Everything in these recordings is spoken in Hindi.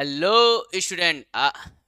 Hello, student.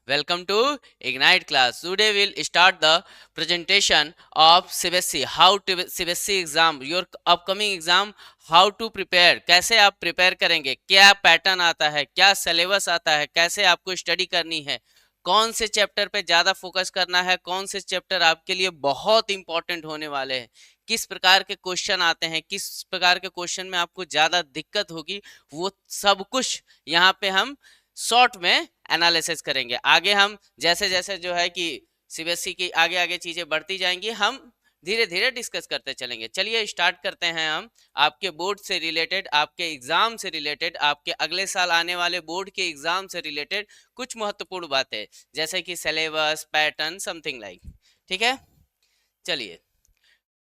Welcome to Ignite class. Today we'll start the presentation of CBSE. How to CBSE exam, your upcoming exam. How to prepare. कैसे आप प्रिपेयर करेंगे, क्या पैटर्न आता है, क्या सिलेबस आता है, कैसे आपको स्टडी करनी है, कौन से चैप्टर पे ज़्यादा फोकस करना है, कौन से चैप्टर आपके लिए बहुत इंपॉर्टेंट होने वाले हैं, किस प्रकार के क्वेश्चन आते हैं, किस प्रकार के क्वेश्चन में आपको ज़्यादा दिक्कत होगी, वो सब कुछ यहाँ पे हम शॉर्ट में एनालिसिस करेंगे। आगे हम जैसे जैसे जो है कि सीबीएसई की आगे आगे चीजें बढ़ती जाएंगी, हम धीरे धीरे डिस्कस करते चलेंगे। चलिए स्टार्ट करते हैं हम आपके बोर्ड से रिलेटेड, आपके एग्जाम से रिलेटेड, आपके अगले साल आने वाले बोर्ड के एग्जाम से रिलेटेड कुछ महत्वपूर्ण बातें, जैसे कि सिलेबस, पैटर्न, समथिंग लाइक। ठीक है, चलिए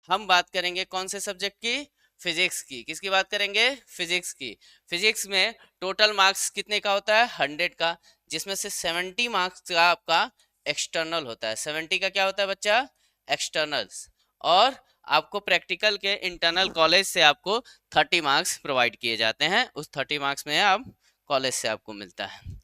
हम बात करेंगे कौन से सब्जेक्ट की, फिजिक्स की। किसकी बात करेंगे, फिजिक्स की। फिजिक्स में टोटल मार्क्स कितने का होता है, 100 का, जिसमें से 70 मार्क्स का आपका एक्सटर्नल होता है। 70 का क्या होता है बच्चा, एक्सटर्नल्स। और आपको प्रैक्टिकल के इंटरनल कॉलेज से आपको 30 मार्क्स प्रोवाइड किए जाते हैं। उस 30 मार्क्स में आप कॉलेज से आपको मिलता है।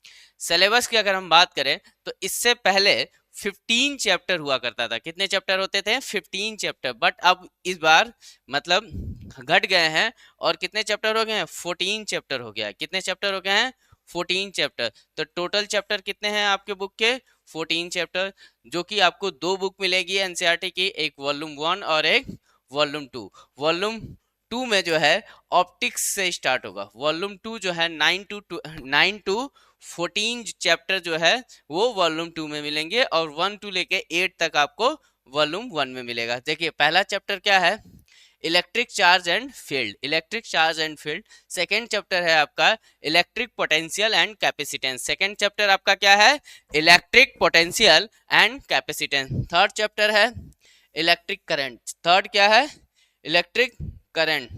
सिलेबस की अगर हम बात करें तो इससे पहले 15 चैप्टर हुआ करता था। कितने चैप्टर होते थे, 15 चैप्टर। बट अब इस बार मतलब घट गए हैं और कितने चैप्टर हो गए हैं, 14 चैप्टर हो गया है। कितने चैप्टर हो गए हैं, 14 चैप्टर। तो टोटल चैप्टर कितने हैं आपके बुक के, 14 चैप्टर, जो कि आपको दो बुक मिलेगी एनसीईआरटी की, एक वॉल्यूम 1 और एक वॉल्यूम 2। वॉल्यूम 2 में जो है ऑप्टिक्स से स्टार्ट होगा। वॉल्यूम 2 जो है 9 टू 14 चैप्टर जो है वो वॉल्यूम 2 में मिलेंगे, और 1 टू लेके 8 तक आपको वॉल्यूम 1 में मिलेगा। देखिए पहला चैप्टर क्या है, electric charge and field. Electric charge and field. Second chapter है आपका electric potential and capacitance. Second chapter आपका क्या है, electric potential and capacitance. Third chapter है इलेक्ट्रिक करंट। थर्ड क्या है, इलेक्ट्रिक करंट।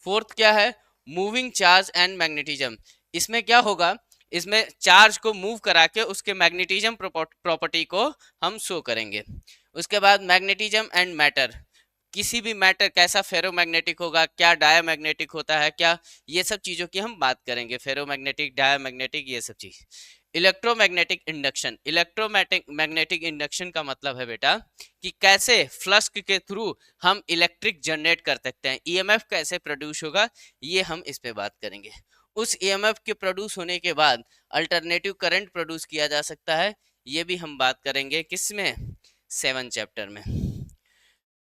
फोर्थ क्या है, मूविंग चार्ज एंड मैग्नेटिज्म। इसमें क्या होगा, इसमें चार्ज को मूव करा के उसके मैग्नेटिज्म प्रॉपर्टी को हम शो करेंगे। उसके बाद मैग्नेटिज्म एंड मैटर। किसी भी मैटर कैसा फेरोमैग्नेटिक होगा, क्या डायमैग्नेटिक होता है, क्या, ये सब चीजों की हम बात करेंगे। फेरोमैग्नेटिक, डायमैग्नेटिक, ये सब चीज। Electromagnetic induction. इलेक्ट्रोमैग्नेटिक इंडक्शन का मतलब है बेटा कि कैसे फ्लक्स के थ्रू हम इलेक्ट्रिक जनरेट कर सकते हैं, ईएमएफ कैसे प्रोड्यूस होगा, ये हम इस पे बात करेंगे। उस ईएमएफ के प्रोड्यूस होने के बाद अल्टरनेटिव करंट प्रोड्यूस किया जा सकता है, ये भी हम बात करेंगे किसमें, 7 चैप्टर में।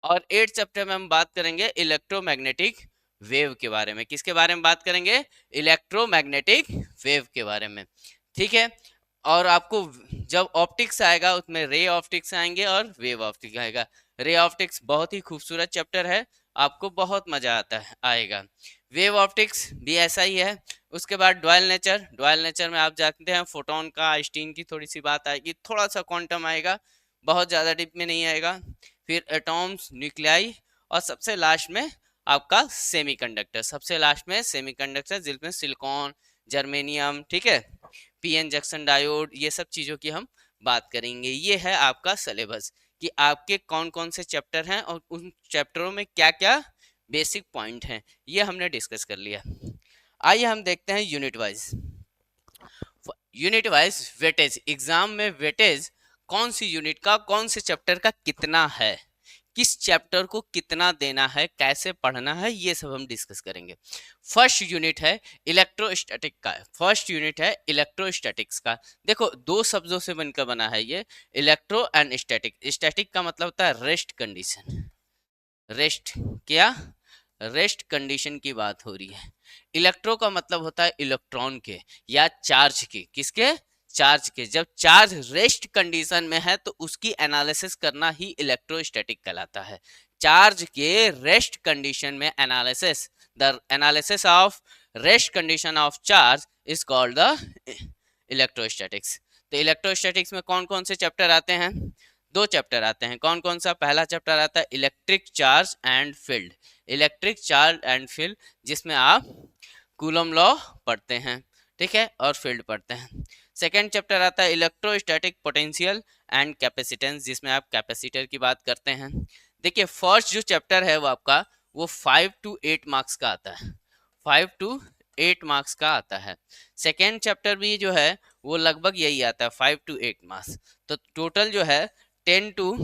और 8 चैप्टर में हम बात करेंगे इलेक्ट्रोमैग्नेटिक वेव के बारे में। किसके बारे में बात करेंगे, इलेक्ट्रोमैग्नेटिक वेव के बारे में। ठीक है, और आपको जब ऑप्टिक्स आएगा उसमें रे ऑप्टिक्स आएंगे और वेव ऑप्टिक्स आएगा। रे ऑप्टिक्स बहुत ही खूबसूरत चैप्टर है, आपको बहुत मजा आता है आएगा। वेव ऑप्टिक्स भी ऐसा ही है। उसके बाद डुअल नेचर। डुअल नेचर में आप जानते हैं फोटोन का, आइंस्टीन की थोड़ी सी बात आएगी, थोड़ा सा क्वांटम आएगा, बहुत ज़्यादा डीप में नहीं आएगा। फिर एटॉम्स, न्यूक्लियाई, और सबसे लास्ट में आपका सेमीकंडक्टर। सबसे लास्ट में सेमीकंडक्टर जिसमें सिलिकॉन, जर्मेनियम, ठीक है, पीएन जंक्शन डायोड, ये सब चीज़ों की हम बात करेंगे। ये है आपका सिलेबस कि आपके कौन कौन से चैप्टर हैं और उन चैप्टरों में क्या क्या बेसिक पॉइंट हैं, ये हमने डिस्कस कर लिया। आइए हम देखते हैं unit wise. Unit wise weightage. Exam में वेटेज कौन सी यूनिट का, कौन से चैप्टर का कितना है, किस चैप्टर को कितना देना है, कैसे पढ़ना है, ये सब हम डिस्कस करेंगे। फर्स्ट यूनिट है इलेक्ट्रोस्टैटिक का। फर्स्ट यूनिट है इलेक्ट्रोस्टैटिक्स का। देखो दो शब्दों से बनकर बना है ये, इलेक्ट्रो एंड स्टैटिक। स्टैटिक का मतलब होता है रेस्ट कंडीशन। रेस्ट क्या, रेस्ट कंडीशन की बात हो रही है। इलेक्ट्रो का मतलब होता है इलेक्ट्रॉन के या चार्ज के। किसके, चार्ज के। जब चार्ज रेस्ट कंडीशन में है तो उसकी एनालिसिस करना ही इलेक्ट्रोस्टैटिक कहलाता है। चार्ज के रेस्ट कंडीशन में analysis, the analysis of rest condition of charge is called the electrostatics. तो इलेक्ट्रोस्टैटिक्स में कौन कौन से चैप्टर आते हैं, दो चैप्टर आते हैं। कौन कौन सा, पहला चैप्टर आता है electric charge and field. Electric charge and field, जिसमें आप कूलम लॉ पढ़ते हैं, ठीक है, और फील्ड पढ़ते हैं। सेकेंड चैप्टर आता है इलेक्ट्रोस्टैटिक पोटेंशियल एंड कैपेसिटेंस, जिसमें आप कैपेसिटर की बात करते हैं। देखिए फर्स्ट जो चैप्टर है वो आपका वो 5 to 8 मार्क्स का आता है। 5 to 8 मार्क्स का आता है। सेकेंड चैप्टर भी जो है वो लगभग यही आता है 5 to 8 मार्क्स। तो टोटल जो है 10 to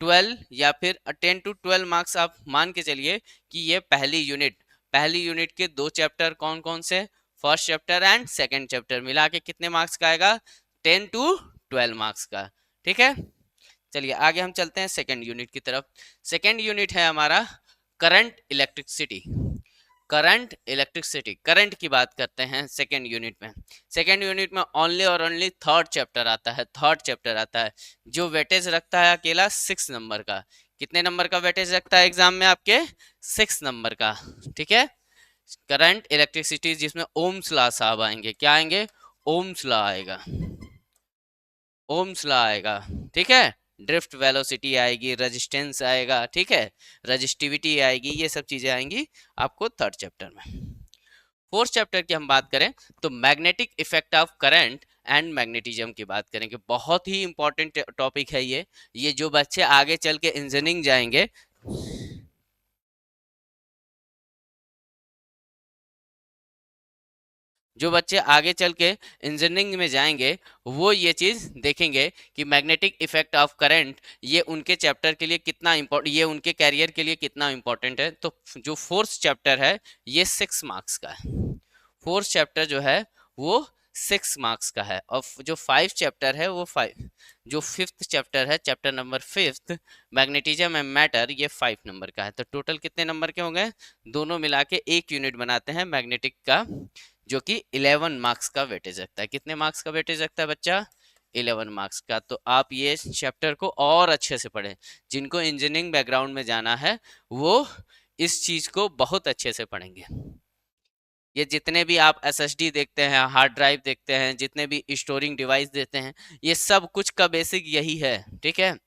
12 या फिर 10 to 12 मार्क्स आप मान के चलिए कि ये पहली यूनिट के 2 चैप्टर कौन कौन से, first chapter and second chapter मिला के कितने मार्क्स का आएगा, 10 to 12 मार्क्स का। ठीक है, चलिए आगे हम चलते हैं सेकेंड यूनिट की तरफ। सेकेंड यूनिट है हमारा करंट इलेक्ट्रिसिटी। करंट की बात करते हैं सेकेंड यूनिट में। सेकेंड यूनिट में ओनली और ओनली थर्ड चैप्टर आता है जो वेटेज रखता है अकेला 6 नंबर का। कितने नंबर का वेटेज रखता है एग्जाम में आपके, 6 नंबर का। ठीक है, करंट इलेक्ट्रिसिटी जिसमें ओम्स लॉ साहब आएंगे, क्या आएंगे, ओम्स लॉ आएगा, ओम्स लॉ आएगा। ठीक है, ड्रिफ्ट वेलोसिटी आएगी, रेजिस्टेंस आएगा, ठीक है, रजिस्टिविटी आएगी, ये सब चीजें आएंगी आपको थर्ड चैप्टर में। फोर्थ चैप्टर की हम बात करें तो magnetic effect of current and magnetism की बात करेंगे। बहुत ही इंपॉर्टेंट टॉपिक है ये जो बच्चे आगे चल के इंजीनियरिंग जाएंगे, जो बच्चे आगे चल के इंजीनियरिंग में जाएंगे वो ये चीज देखेंगे कि मैग्नेटिक इफेक्ट ऑफ करंट ये उनके चैप्टर के लिए कितना इम्पोर्टेंट, ये उनके कैरियर के लिए कितना इम्पोर्टेंट है। तो जो फोर्थ चैप्टर है ये 6 मार्क्स का है। फोर्थ चैप्टर जो है वो 6 मार्क्स का है, और जो 5 चैप्टर है वो 5, जो फिफ्थ चैप्टर है, chapter number 5 magnetism and matter, ये 5 नंबर का है। तो टोटल कितने नंबर के होंगे, दोनों मिला के एक यूनिट बनाते हैं मैग्नेटिक का, जो कि 11 मार्क्स का वेटेज रखता है। कितने मार्क्स का वेटेज रखता है बच्चा, 11 मार्क्स का। तो आप ये चैप्टर को और अच्छे से पढ़ें, जिनको इंजीनियरिंग बैकग्राउंड में जाना है वो इस चीज को बहुत अच्छे से पढ़ेंगे। ये जितने भी आप एसएसडी देखते हैं, हार्ड ड्राइव देखते हैं, जितने भी स्टोरिंग डिवाइस देते हैं, ये सब कुछ का बेसिक यही है। ठीक है,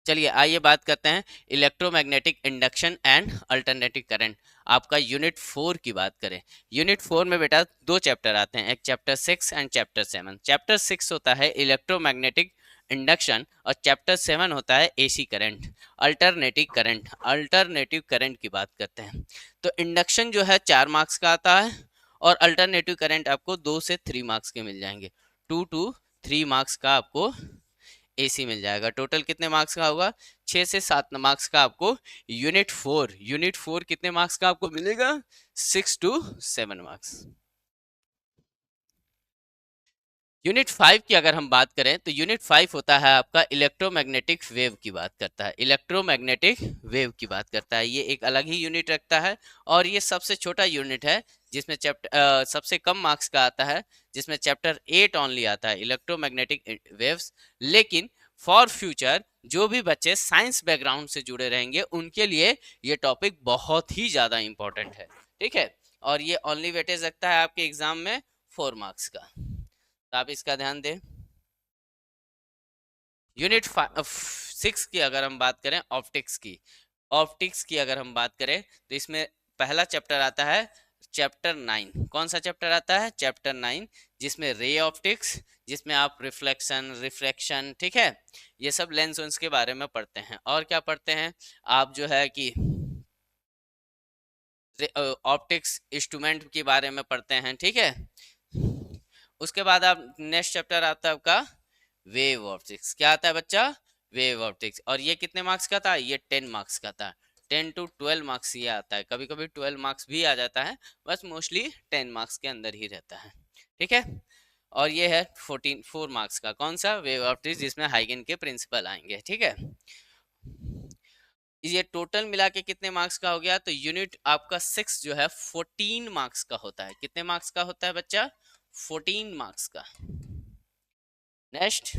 चलिए आइए बात करते हैं electromagnetic induction and alternative current. आपका यूनिट 4 की बात करें, यूनिट 4 में बेटा 2 चैप्टर आते हैं, एक चैप्टर 6 एंड चैप्टर 7। चैप्टर 6 होता है इलेक्ट्रोमैग्नेटिक इंडक्शन और चैप्टर 7 होता है एसी करंट, अल्टरनेटिव करंट की बात करते हैं। तो इंडक्शन जो है 4 मार्क्स का आता है और अल्टरनेटिव करंट आपको 2 से 3 मार्क्स के मिल जाएंगे, 2 to 3 मार्क्स का आपको एसी मिल जाएगा। टोटल कितने मार्क्स का होगा, 6 से 7 मार्क्स का आपको यूनिट 4 कितने मार्क्स का आपको मिलेगा, 6 to 7 मार्क्स। यूनिट 5 की अगर हम बात करें तो यूनिट 5 होता है आपका इलेक्ट्रोमैग्नेटिक वेव की बात करता है, इलेक्ट्रोमैग्नेटिक वेव की बात करता है। ये एक अलग ही यूनिट रखता है और ये सबसे छोटा यूनिट है जिसमें चैप्टर सबसे कम मार्क्स का आता है, जिसमें चैप्टर 8 ओनली आता है, इलेक्ट्रोमैग्नेटिक वेव्स। लेकिन फॉर फ्यूचर जो भी बच्चे साइंस बैकग्राउंड से जुड़े रहेंगे उनके लिए ये टॉपिक बहुत ही ज्यादा इंपॉर्टेंट है। ठीक है, और ये ओनली वेटेज रखता है आपके एग्जाम में 4 मार्क्स का, तो आप इसका ध्यान दें। यूनिट 6 की अगर हम बात करें, ऑप्टिक्स की अगर हम बात करें तो इसमें पहला चैप्टर आता है चैप्टर 9। कौन सा चैप्टर आता है, चैप्टर 9, जिसमें रे ऑप्टिक्स, जिसमें आप रिफ्लेक्शन, ठीक है, ये सब लेंस वेंस के बारे में पढ़ते हैं। और क्या पढ़ते हैं आप, जो है कि ऑप्टिक्स इंस्ट्रूमेंट के बारे में पढ़ते हैं। ठीक है, उसके बाद आप नेक्स्ट चैप्टर आता है आपका वेव ऑप्टिक्स। क्या आता है बच्चा, वेव ऑप्टिक्स। और ये कितने मार्क्स का था, ये 10 मार्क्स का था, 10 to 12 मार्क्स ये आता है, कभी कभी 12 मार्क्स भी आ जाता है, बस मोस्टली 10 मार्क्स के अंदर ही रहता है। ठीक है, और ये है 4 मार्क्स का, कौन सा, वेव ऑप्टिक्स, जिसमें हाइगन के प्रिंसिपल आएंगे। ठीक है, ये टोटल मिला के कितने मार्क्स का हो गया, तो यूनिट आपका 6 जो है 14 मार्क्स का होता है। कितने मार्क्स का होता है बच्चा, 14 मार्क्स का। नेक्स्ट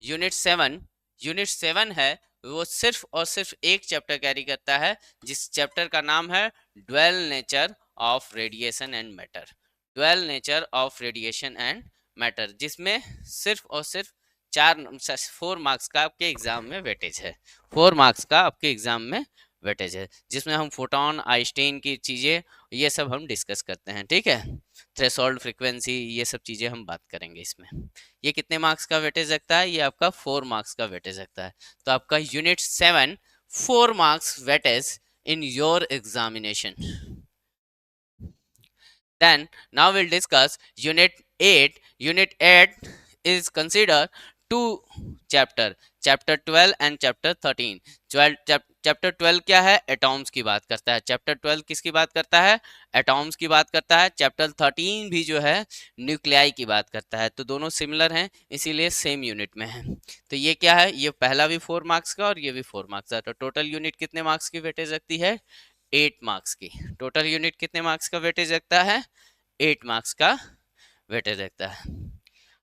यूनिट 7 है, वो सिर्फ और सिर्फ एक चैप्टर कैरी करता है, जिस चैप्टर का नाम है dual nature of radiation and matter, dual nature of radiation and matter, जिसमें सिर्फ और सिर्फ 4 मार्क्स का आपके एग्जाम में वेटेज है, 4 मार्क्स का आपके एग्जाम में वेटेज है, जिसमें हम फोटोन आइंस्टाइन की चीजें ये सब हम डिस्कस करते हैं। ठीक है, थ्रेशोल्ड फ्रीक्वेंसी, ये सब चीजें हम बात करेंगे इसमें। ये कितने मार्क्स का वेटेज रखता है, ये आपका 4 मार्क्स का वेटेज रखता है। तो आपका unit 7 4 marks weightage in your examination. Then now we'll discuss unit 8. Unit 8 is consider two chapter, chapter 12 and chapter 13. Chapter 12 क्या है? एटॉम्स की बात करता है. चैप्टर 12 किसकी बात करता है? एटॉम्स की बात करता है. चैप्टर 13 भी जो है न्यूक्लियाई की बात करता है. तो दोनों सिमिलर हैं, इसीलिए सेम यूनिट में है. तो ये क्या है? ये पहला भी 4 मार्क्स का और ये भी 4 मार्क्स का. तो टोटल यूनिट कितने मार्क्स की वेटेज रखती है? 8 मार्क्स की. टोटल यूनिट कितने मार्क्स का वेटेज रखता है? 8 मार्क्स का वेटेज रखता है.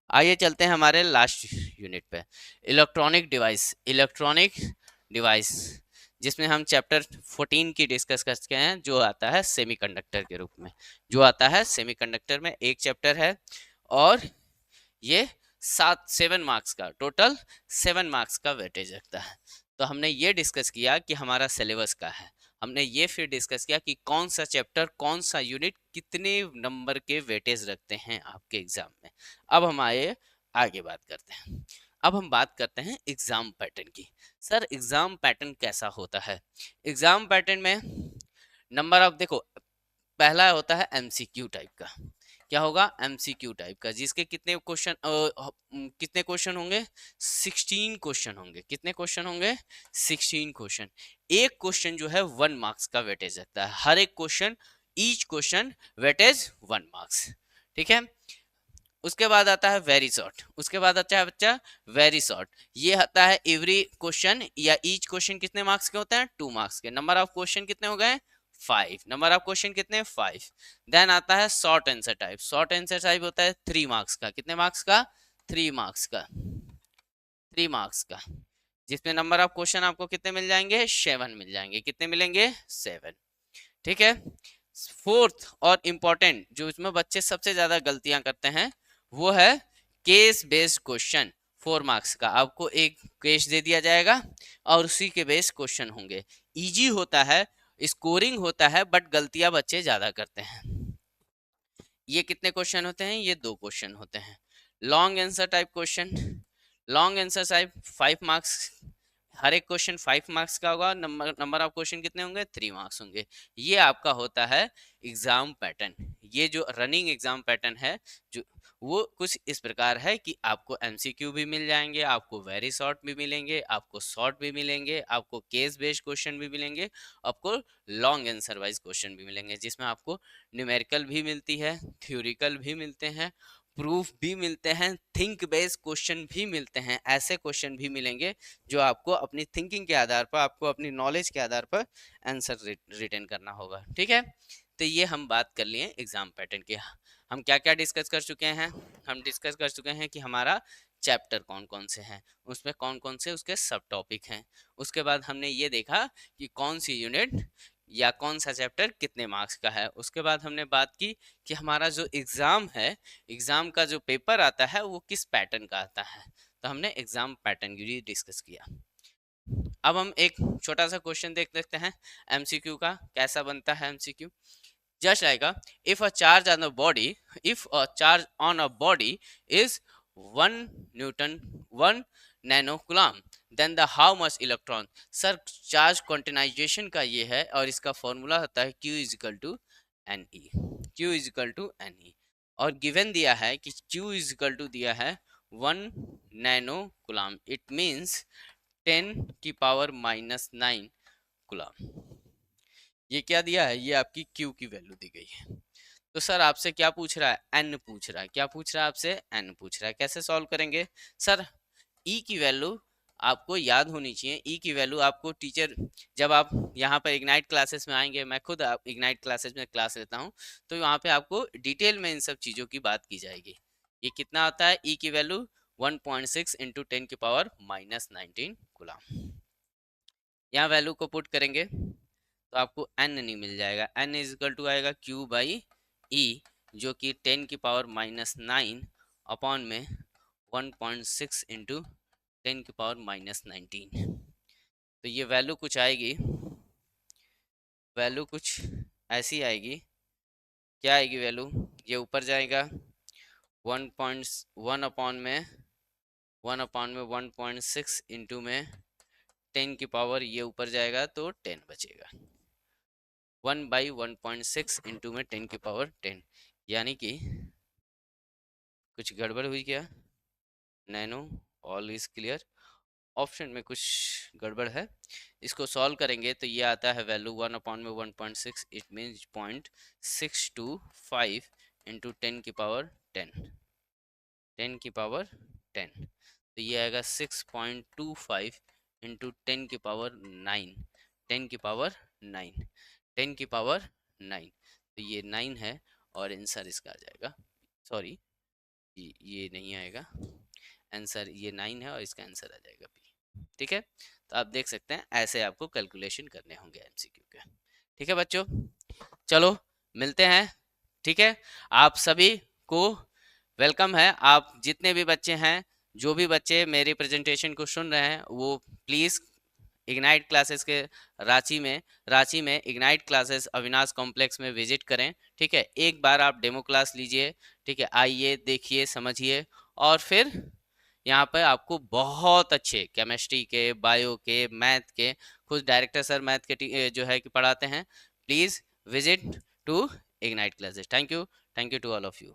आइए चलते हैं हमारे लास्ट यूनिट पे, इलेक्ट्रॉनिक डिवाइस. इलेक्ट्रॉनिक डिवाइस जिसमें हम चैप्टर 14 की डिस्कस करते हैं, जो आता है सेमीकंडक्टर के रूप में. जो आता है सेमीकंडक्टर में एक चैप्टर है और ये 7 मार्क्स का, टोटल 7 मार्क्स का वेटेज रखता है. तो हमने ये डिस्कस किया कि हमारा सिलेबस का है. हमने ये फिर डिस्कस किया कि कौन सा चैप्टर, कौन सा यूनिट कितने नंबर के वेटेज रखते हैं आपके एग्जाम में. अब हम आगे बात करते हैं. अब हम बात करते हैं एग्जाम पैटर्न की. सर एग्जाम पैटर्न कैसा होता है? एग्जाम पैटर्न में नंबर ऑफ, देखो पहला होता है एमसीक्यू टाइप का. क्या होगा? एमसीक्यू टाइप का, जिसके कितने क्वेश्चन होंगे? 16 क्वेश्चन होंगे. कितने क्वेश्चन होंगे? 16 क्वेश्चन. एक क्वेश्चन जो है 1 मार्क्स का वेटेज रखता है. हर एक question, each question weightage 1 marks. ठीक है. उसके बाद आता है वेरी शॉर्ट. उसके बाद आता है बच्चा वेरी शॉर्ट. ये आता है एवरी क्वेश्चन या ईच क्वेश्चन कितने मार्क्स के होते हैं? 2 मार्क्स के. नंबर ऑफ क्वेश्चन कितने हो गए? 5. नंबर ऑफ क्वेश्चन कितने? 5. देन आता है short answer type. Short answer type होता है 3 मार्क्स का. कितने मार्क्स का? 3 मार्क्स का. 3 मार्क्स का, जिसमें नंबर ऑफ क्वेश्चन आपको कितने मिल जाएंगे? 7 मिल जाएंगे. कितने मिलेंगे? 7. ठीक है. फोर्थ और इंपॉर्टेंट, जो इसमें बच्चे सबसे ज्यादा गलतियां करते हैं, वो है केस बेस्ड क्वेश्चन. 4 मार्क्स का आपको एक केस दे दिया जाएगा और उसी के बेस्ड क्वेश्चन होंगे. इजी होता है, स्कोरिंग होता है, बट गलतियां बच्चे ज्यादा करते हैं. ये कितने क्वेश्चन होते हैं? ये 2 क्वेश्चन होते हैं. Long answer type question. Long answer type 5 marks. हर एक क्वेश्चन 5 मार्क्स का होगा. नंबर ऑफ क्वेश्चन कितने होंगे? 3 मार्क्स होंगे. ये आपका होता है एग्जाम पैटर्न. ये जो रनिंग एग्जाम पैटर्न है, जो वो कुछ इस प्रकार है कि आपको एमसीक्यू भी मिल जाएंगे, आपको वेरी शॉर्ट भी मिलेंगे, आपको शॉर्ट भी मिलेंगे, आपको केस बेस्ड क्वेश्चन भी मिलेंगे, आपको लॉन्ग आंसर वाइज क्वेश्चन भी मिलेंगे, जिसमें आपको न्यूमेरिकल भी मिलती है, थ्योरिकल भी मिलते हैं, प्रूफ भी मिलते हैं, थिंक बेस्ड क्वेश्चन भी मिलते हैं. ऐसे क्वेश्चन भी मिलेंगे जो आपको अपनी थिंकिंग के आधार पर, आपको अपनी नॉलेज के आधार पर आंसर रिटर्न करना होगा. ठीक है. तो ये हम बात कर लिए एग्जाम पैटर्न की. हम क्या क्या डिस्कस कर चुके हैं? हम डिस्कस कर चुके हैं कि हमारा चैप्टर कौन कौन से हैं, उसमें कौन कौन से उसके सब टॉपिक हैं. उसके बाद हमने ये देखा कि कौन सी यूनिट या कौन सा चैप्टर कितने मार्क्स का है. उसके बाद हमने बात की कि हमारा जो एग्ज़ाम है, एग्ज़ाम का जो पेपर आता है वो किस पैटर्न का आता है. तो हमने एग्ज़ाम पैटर्न की डिस्कस किया. अब हम एक छोटा सा क्वेश्चन देख लेते हैं एमसीक्यू का. कैसा बनता है MCQ? Just like if a charge on a body if a charge on a body is 1 newton 1 nanocoulomb, then the how much electron. Sir charge quantization का ये है और इसका फॉर्मूला होता है Q is equal to n e. Q is equal to n e. और गिवन दिया है कि Q इज इक्वल टू दिया है 1 नैनो कुलाम. इट मीन्स 10 की पावर -9 कुलाम. ये क्या दिया है? ये आपकी Q की वैल्यू दी गई है. तो सर आपसे क्या पूछ रहा है? N पूछ रहा है. क्या पूछ रहा है आपसे? N पूछ रहा है. कैसे सॉल्व करेंगे? सर E की वैल्यू आपको याद होनी चाहिए. E की वैल्यू आपको टीचर, जब आप यहाँ पर इग्नाइट क्लासेस में आएंगे, मैं खुद आप इग्नाइट क्लासेस में क्लास लेता हूँ, तो वहाँ पे आपको डिटेल में इन सब चीज़ों की बात की जाएगी. ये कितना आता है? E की वैल्यू 1.6 इंटू 10 की पावर -19 गुलाम. यहाँ वैल्यू को पुट करेंगे तो आपको n नहीं मिल जाएगा. n इज इक्वल टू आएगा Q बाई E, जो कि 10 की पावर -9 अपॉन में 1.6 इंटू 10 की पावर -19. तो ये वैल्यू कुछ आएगी, वैल्यू कुछ ऐसी आएगी. क्या आएगी वैल्यू? ये ऊपर जाएगा 1.1 अपॉन में 1.6 इंटू में 10 की पावर, ये ऊपर जाएगा तो 10 बचेगा. 1/1.6 इंटू में 10 की पावर 10, यानी कि कुछ गड़बड़ हुई क्या? Nano, all is clear. Option में कुछ गड़बड़ है। इसको सॉल्व करेंगे तो ये आता है वैल्यू 1/1.6, इट मीन्स 0.625 इंटू 10 की पावर 10, 10 की पावर 10, तो ये आएगा 6.25 इंटू 10 की पावर 9, 10 की पावर 9, 10 की पावर 9, तो ये 9 है और आंसर इसका आ जाएगा, सॉरी ये नहीं आएगा आंसर, ये 9 है और इसका आंसर आ जाएगा बी। ठीक है, तो आप देख सकते हैं ऐसे आपको कैलकुलेशन करने होंगे एमसीक्यू के। ठीक है बच्चों, चलो मिलते हैं। ठीक है, आप सभी को वेलकम है। आप जितने भी बच्चे हैं, जो भी बच्चे मेरी प्रेजेंटेशन को सुन रहे हैं, वो प्लीज़ इग्नाइट क्लासेस के रांची में इग्नाइट क्लासेस अविनाश कॉम्प्लेक्स में विजिट करें। ठीक है, एक बार आप डेमो क्लास लीजिए। ठीक है, आइए, देखिए, समझिए, और फिर यहाँ पर आपको बहुत अच्छे केमिस्ट्री के, बायो के, मैथ के, खुद डायरेक्टर सर मैथ के जो है कि पढ़ाते हैं। Please visit to Ignite Classes. Thank you to all of you.